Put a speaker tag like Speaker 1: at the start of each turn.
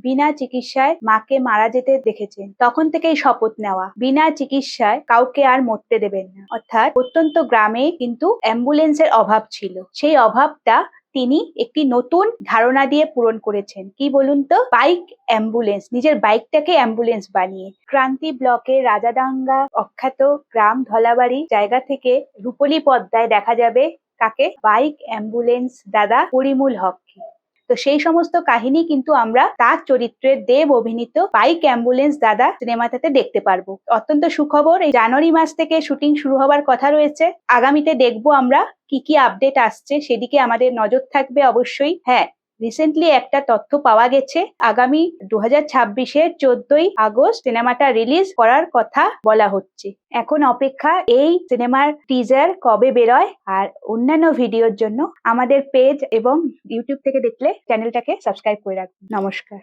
Speaker 1: বিনা চিকিৎসায় মাকে মারা যেতে দেখেছেন। তখন থেকেই শপথ নেওয়া, বিনা চিকিৎসায় কাউকে আর মরতে দেবেন না। অর্থাৎ প্রত্যন্ত গ্রামে কিন্তু অ্যাম্বুলেন্সের অভাব ছিল, সেই অভাবটা তিনি একটি নতুন ধারণা দিয়ে পূরণ করেছেন। কি বলুন তো? বাইক অ্যাম্বুলেন্স, নিজের বাইকটাকে অ্যাম্বুলেন্স বানিয়ে। ক্রান্তি ব্লকের রাজাডাঙ্গা অখ্যাত গ্রাম ধলাবাড়ি জায়গা থেকে রূপলী পদ্মায় দেখা যাবে কাকে? বাইক অ্যাম্বুলেন্স দাদা পরিমুল হককে। তো সেই সমস্ত কাহিনী কিন্তু আমরা তার চরিত্রে দেব অভিনীত বাইক অ্যাম্বুলেন্স দাদা সিনেমাটাতে দেখতে পারবো। অত্যন্ত সুখবর, এই জানুয়ারি মাস থেকে শুটিং শুরু হবার কথা রয়েছে। আগামীতে দেখবো আমরা কি কি আপডেট আসছে, সেদিকে আমাদের নজর থাকবে অবশ্যই। হ্যাঁ, রিসেন্টলি একটা তথ্য পাওয়া গেছে, আগামী 2026-এর 14ই আগস্ট সিনেমাটা রিলিজ করার কথা বলা হচ্ছে। এখন অপেক্ষা এই সিনেমার টিজার কবে বেরোয়। আর অন্যান্য ভিডিওর জন্য আমাদের পেজ এবং ইউটিউব থেকে দেখলে চ্যানেলটাকে সাবস্ক্রাইব করে রাখুন। নমস্কার।